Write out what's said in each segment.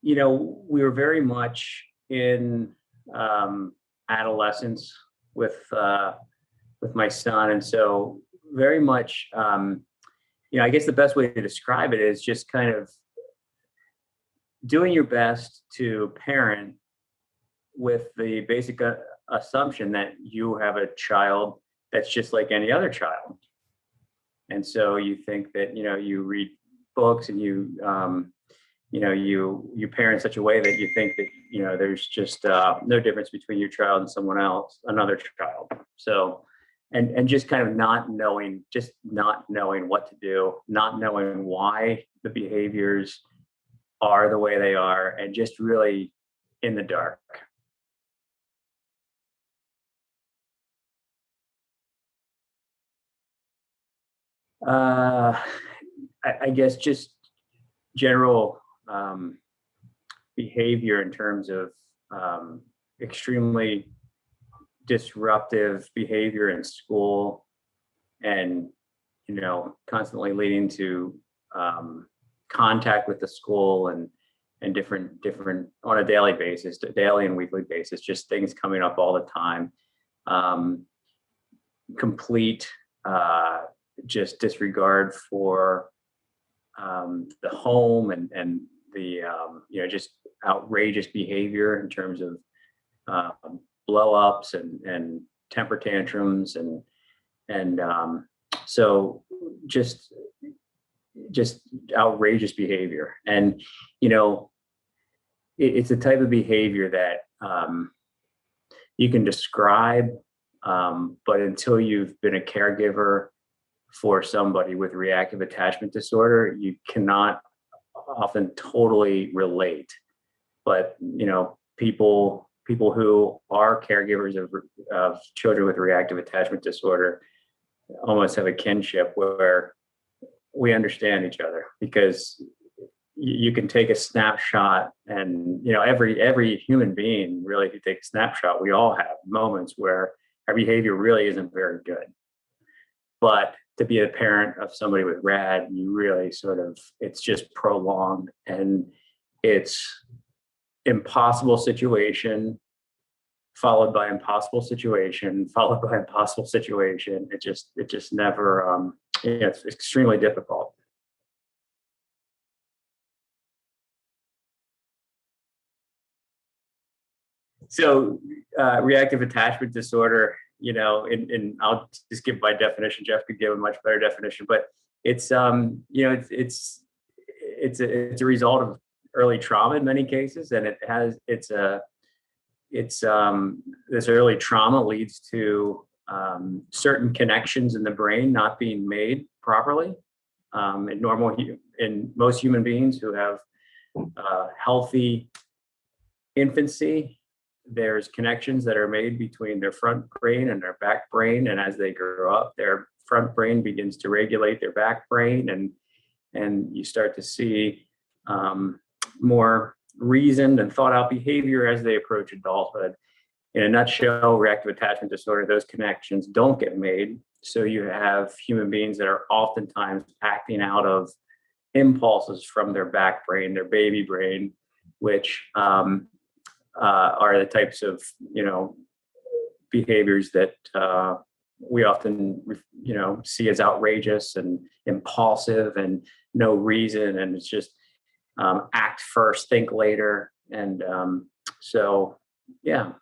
we were very much in adolescence with my son, and so very much, I guess the best way to describe it is just kind of doing your best to parent with the basic assumption that you have a child that's just like any other child. And so you think that, you read books and you parent in such a way that you think that, there's just no difference between your child and someone else, another child. So, and just kind of not knowing what to do, not knowing why the behaviors are the way they are, and just really in the dark. Uh, I guess just general behavior in terms of extremely disruptive behavior in school, and constantly leading to contact with the school, and different on a daily basis, daily and weekly basis, just things coming up all the time. um, Complete just disregard for the home, and the just outrageous behavior in terms of blow ups, and temper tantrums, and so just just outrageous behavior. And it's a type of behavior that you can describe, but until you've been a caregiver for somebody with reactive attachment disorder, you cannot often totally relate. But people who are caregivers of children with reactive attachment disorder almost have a kinship where we understand each other, because you can take a snapshot, and every human being, really, if you take a snapshot, we all have moments where our behavior really isn't very good. But to be a parent of somebody with rad, you really it's just prolonged, and it's impossible situation followed by impossible situation followed by impossible situation. It just never, it's extremely difficult. So reactive attachment disorder, and I'll just give my definition. Jeff could give a much better definition, but it's it's a result of early trauma in many cases, and this early trauma leads to certain connections in the brain not being made properly. In most human beings who have healthy infancy, there's connections that are made between their front brain and their back brain, and as they grow up, their front brain begins to regulate their back brain, and you start to see more reasoned and thought out behavior as they approach adulthood. In a nutshell, reactive attachment disorder, those connections don't get made. So you have human beings that are oftentimes acting out of impulses from their back brain, their baby brain, which are the types of behaviors that we often see as outrageous and impulsive and no reason, and it's just act first, think later. And so yeah.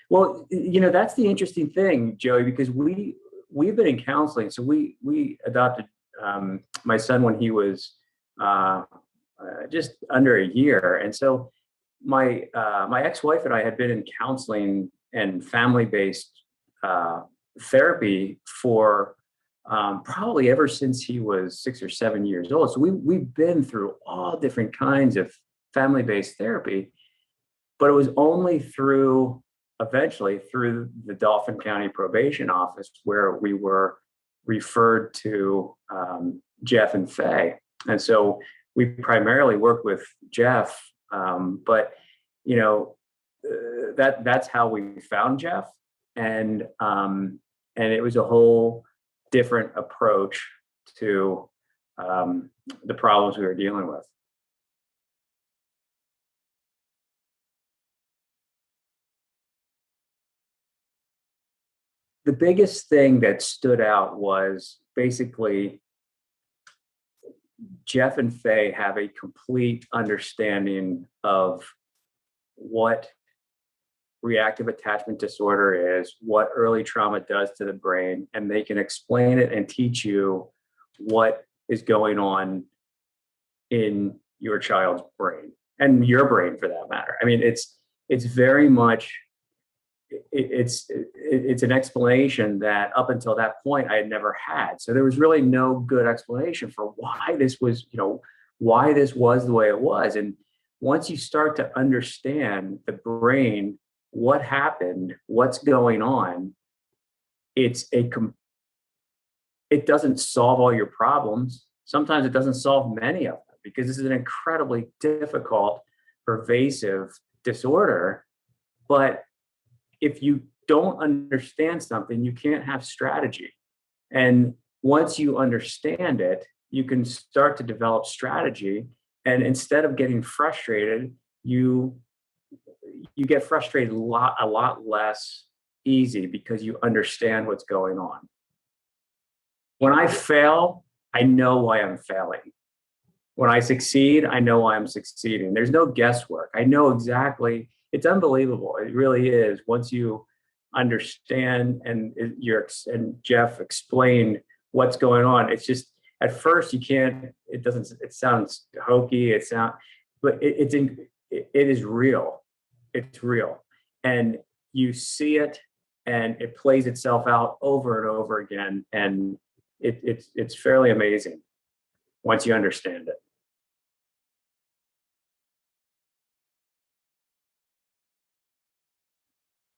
Well, that's the interesting thing, Joey, because we've been in counseling. So we adopted my son when he was uh, just under a year, and so my ex-wife and I had been in counseling and family-based uh, therapy for probably ever since he was 6 or 7 years old. So we've been through all different kinds of family-based therapy, but it was only eventually through the Dauphin County Probation Office, where we were referred to Jeff and Faye. And so we primarily work with Jeff, but you know that's how we found Jeff, and it was a whole different approach to the problems we were dealing with. The biggest thing that stood out was basically Jeff and Faye have a complete understanding of what reactive attachment disorder is, what early trauma does to the brain, and they can explain it and teach you what is going on in your child's brain and your brain for that matter. I mean, it's very much it's an explanation that up until that point I had never had. So there was really no good explanation for why this was, why this was the way it was. And once you start to understand the brain, what happened, what's going on, it doesn't solve all your problems. Sometimes it doesn't solve many of them because this is an incredibly difficult, pervasive disorder. But if you don't understand something, you can't have strategy. And once you understand it, you can start to develop strategy. And instead of getting frustrated, you get frustrated a lot less easy because you understand what's going on. When I fail, I know why I'm failing. When I succeed, I know why I'm succeeding. There's no guesswork. I know exactly. It's unbelievable. It really is. Once you understand and Jeff explained what's going on, it's just at first you can't. It sounds hokey. But it is real. It's real, and you see it, and it plays itself out over and over again, and it's fairly amazing once you understand it.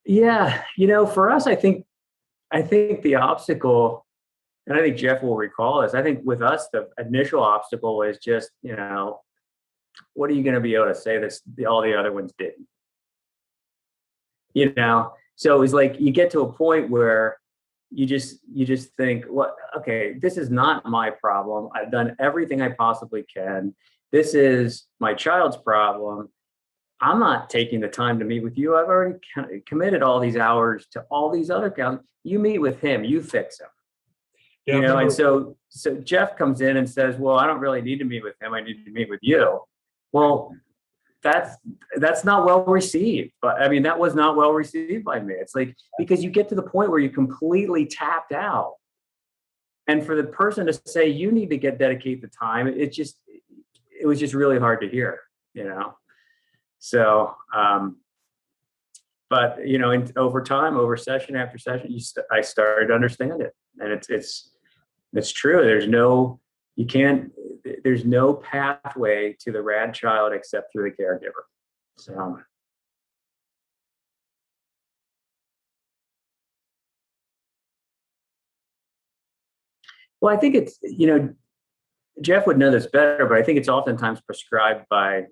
Yeah, for us, I think the obstacle, and I think Jeff will recall this. I think with us, the initial obstacle is just, what are you going to be able to say this all the other ones didn't? So it's like you get to a point where you just think, well, okay, this is not my problem. I've done everything I possibly can. This is my child's problem. I'm not taking the time to meet with you. I've already committed all these hours to all these other accounts. You meet with him, you fix him. Yeah, and so Jeff comes in and says, well, I don't really need to meet with him. I need to meet with you. Well, that's not well received. But I mean, that was not well received by me. It's like, because you get to the point where you completely tapped out. And for the person to say you need to dedicate the time, it was just really hard to hear, So, but over time, over session after session, I started to understand it, and it's true. There's no pathway to the rad child except through the caregiver. So, well, I think it's Jeff would know this better, but I think it's oftentimes prescribed by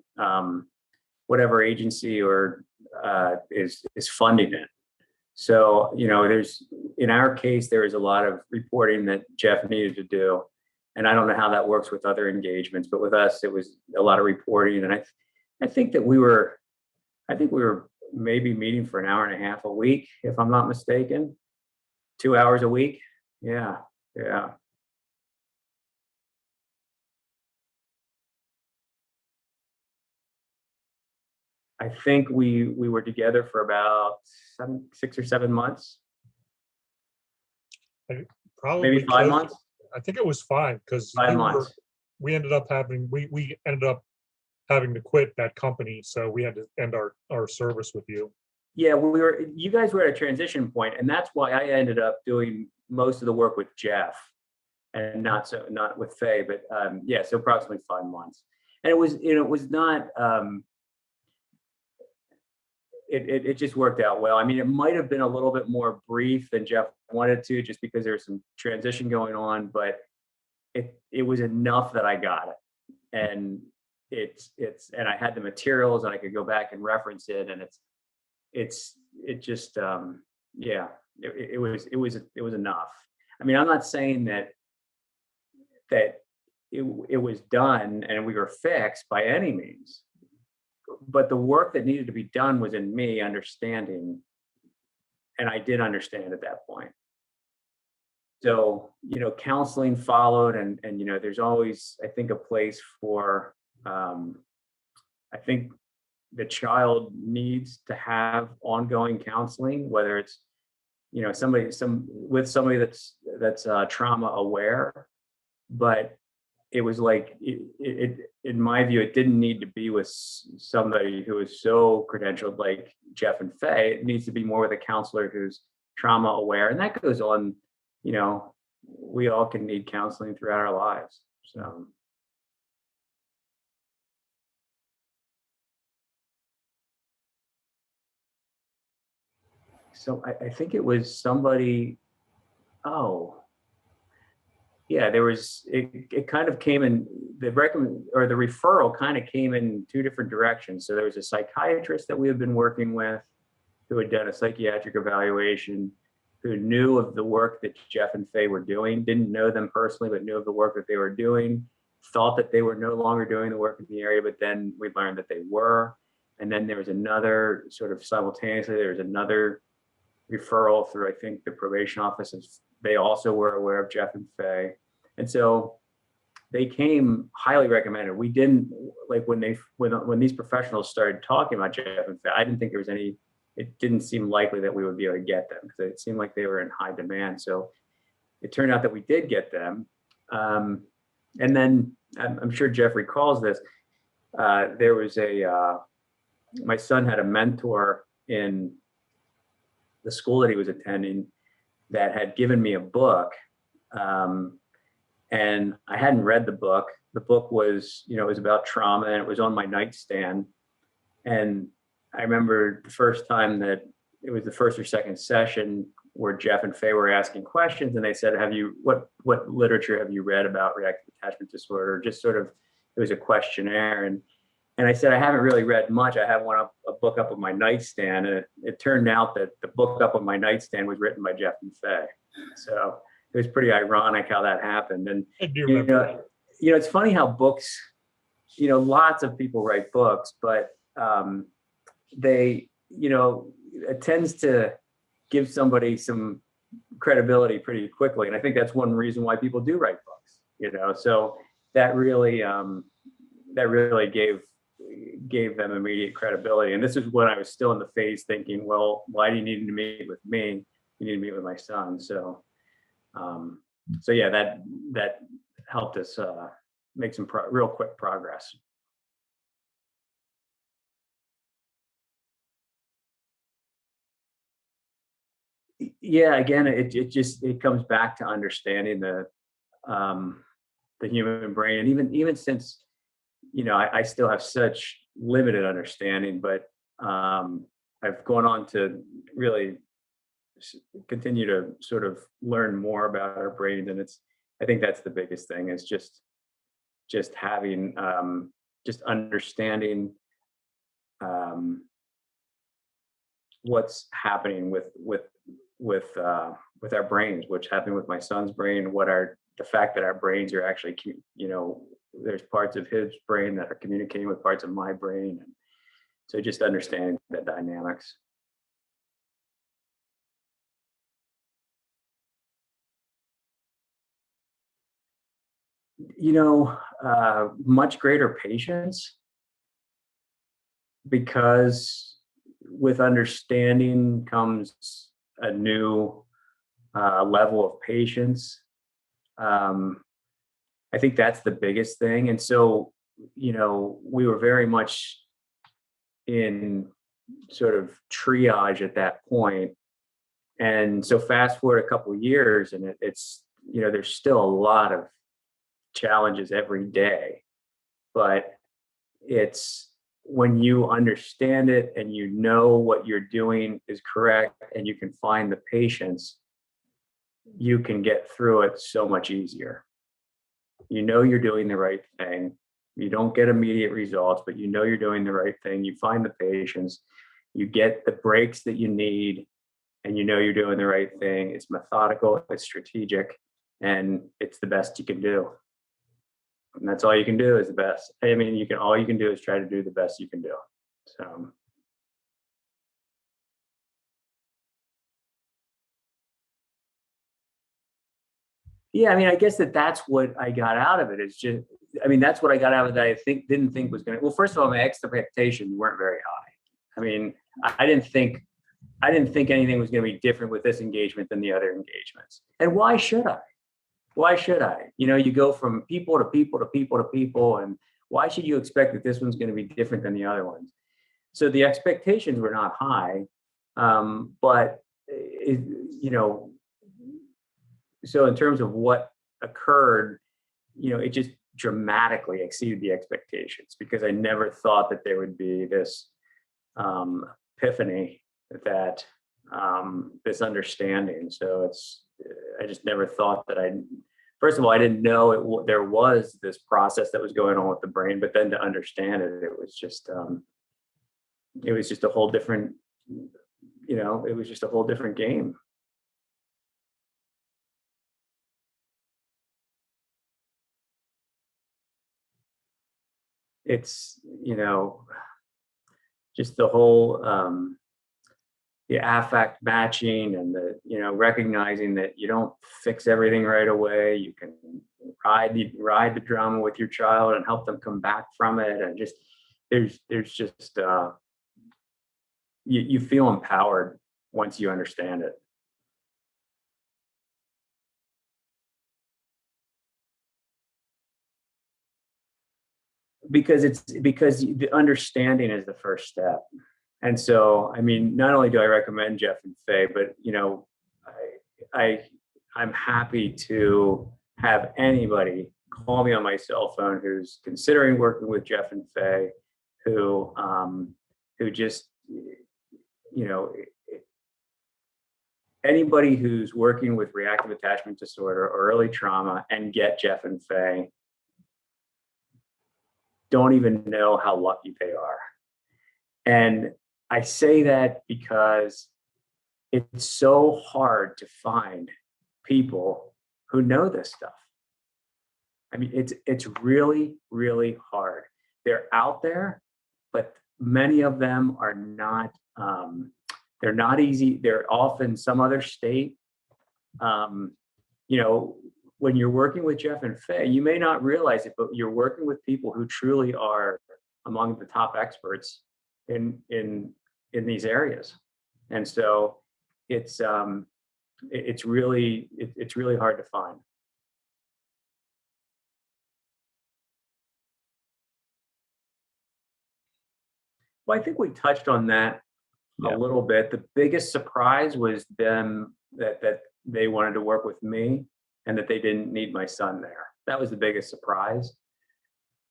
whatever agency or is funding it. So, there's, in our case, there is a lot of reporting that Jeff needed to do. And I don't know how that works with other engagements, but with us, it was a lot of reporting. And I think we were maybe meeting for an hour and a half a week, if I'm not mistaken, 2 hours a week. Yeah. Yeah. I think we were together for about 6 or 7 months. Probably maybe 5 months. I think it was 5 because 5 months. We ended up having to quit that company, so we had to end our service with you. Yeah, you guys were at a transition point, and that's why I ended up doing most of the work with Jeff and not with Faye, but yeah, so approximately 5 months. And it was not it just worked out well. I mean, it might have been a little bit more brief than Jeff wanted to, just because there's some transition going on, but it was enough that I got it. And and I had the materials and I could go back and reference it, and it was enough. I mean, I'm not saying that it was done and we were fixed by any means, but the work that needed to be done was in me understanding, and I did understand at that point. So, counseling followed, and there's always, I think, a place for, I think the child needs to have ongoing counseling, whether it's, somebody that's trauma aware. But it was like, in my view, it didn't need to be with somebody who is so credentialed like Jeff and Faye. It needs to be more with a counselor who's trauma aware, and that goes on. We all can need counseling throughout our lives. So I think it was somebody. Oh, yeah, there was, it kind of came in, the recommend or the referral kind of came in two different directions. So there was a psychiatrist that we had been working with who had done a psychiatric evaluation, who knew of the work that Jeff and Faye were doing, didn't know them personally, but knew of the work that they were doing, thought that they were no longer doing the work in the area, but then we learned that they were. And then there was another sort of simultaneously, there was another referral through, I think, the probation office. They also were aware of Jeff and Faye. And so they came highly recommended. We didn't, like, when these professionals started talking about Jeff and Faye, I didn't think there was any, it didn't seem likely that we would be able to get them because it seemed like they were in high demand. So it turned out that we did get them. And then I'm sure Jeff recalls this. There was my son had a mentor in the school that he was attending that had given me a book. And I hadn't read the book. The book was, it was about trauma, and it was on my nightstand. And I remember the first time that it was the first or second session where Jeff and Faye were asking questions, and they said, what literature have you read about reactive attachment disorder? Just sort of, it was a questionnaire. And I said, I haven't really read much. I have a book up on my nightstand. And it turned out that the book up on my nightstand was written by Jeff and Faye. So it was pretty ironic how that happened. And, I do remember. It's funny how books, lots of people write books, but they, it tends to give somebody some credibility pretty quickly. And I think that's one reason why people do write books, so that really gave them immediate credibility. And this is when I was still in the phase thinking, well, why do you need to meet with me? You need to meet with my son. So yeah, that helped us make some real quick progress. Yeah, again, it comes back to understanding the human brain, and even since I still have such limited understanding, but I've gone on to really continue to sort of learn more about our brains, and I think that's the biggest thing, is just having just understanding what's happening with our brains, what's happening with my son's brain, the fact that our brains are actually, there's parts of his brain that are communicating with parts of my brain. And so just understanding the dynamics. Much greater patience, because with understanding comes a new level of patience. I think that's the biggest thing. And so, we were very much in sort of triage at that point. And so fast forward a couple of years, and it's, there's still a lot of challenges every day, but it's when you understand it and what you're doing is correct and you can find the patience, you can get through it so much easier. You're doing the right thing. You don't get immediate results, but you're doing the right thing. You find the patience, you get the breaks that you need, and you know you're doing the right thing. It's methodical, it's strategic, and it's the best you can do. And that's all you can do is the best. I mean, all you can do is try to do the best you can do. So yeah, I mean, I guess that's what I got out of it. It's just, I mean, that's what I got out of it that didn't think was going to, well, first of all, my expectations weren't very high. I mean, I didn't think anything was going to be different with this engagement than the other engagements. And why should I? Why should I? You know, you go from people to people to people to people, and why should you expect that this one's going to be different than the other ones? So the expectations were not high, but you know, so in terms of what occurred, you know, it just dramatically exceeded the expectations because I never thought that there would be this epiphany, that this understanding. So I just never thought that first of all, I didn't know there was this process that was going on with the brain, but then to understand it, it was just a whole different, you know, it was just a whole different game. It's, you know, just the whole, the affect matching and the, you know, recognizing that you don't fix everything right away. You can ride the drama with your child and help them come back from it. And just, there's just, you feel empowered once you understand it. Because the understanding is the first step. And so, I mean, not only do I recommend Jeff and Faye, but you know, I I'm happy to have anybody call me on my cell phone who's considering working with Jeff and Faye, who just, you know, anybody who's working with reactive attachment disorder or early trauma and get Jeff and Faye don't even know how lucky they are. And I say that because it's so hard to find people who know this stuff. I mean, it's really, really hard. They're out there, but many of them are not. They're not easy. They're often some other state. You know, when you're working with Jeff and Faye, you may not realize it, but you're working with people who truly are among the top experts in these areas, and so it's really hard to find. Well, I think we touched on that a Yeah. little bit. The biggest surprise was them that they wanted to work with me and that they didn't need my son there. That was the biggest surprise.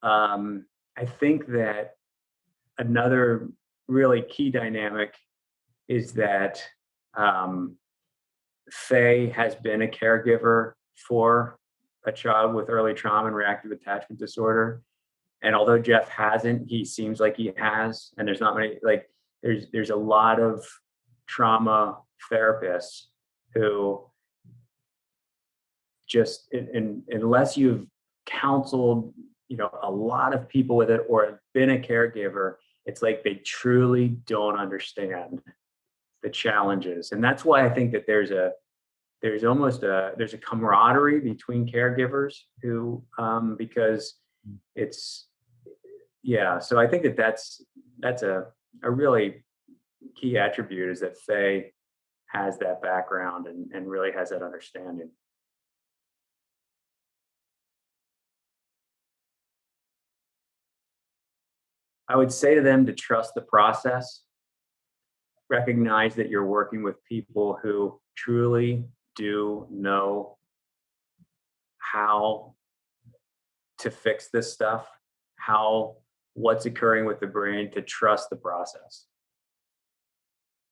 I think that another really key dynamic is that Faye has been a caregiver for a child with early trauma and reactive attachment disorder. And although Jeff hasn't, he seems like he has. And there's not many, like, there's a lot of trauma therapists who just, unless you've counseled, you know, a lot of people with it or have been a caregiver, it's like they truly don't understand the challenges. And that's why I think that there's a camaraderie between caregivers who, because it's, yeah. So I think that that's a really key attribute, is that Faye has that background and really has that understanding. I would say to them to trust the process, recognize that you're working with people who truly do know how to fix this stuff, what's occurring with the brain, to trust the process.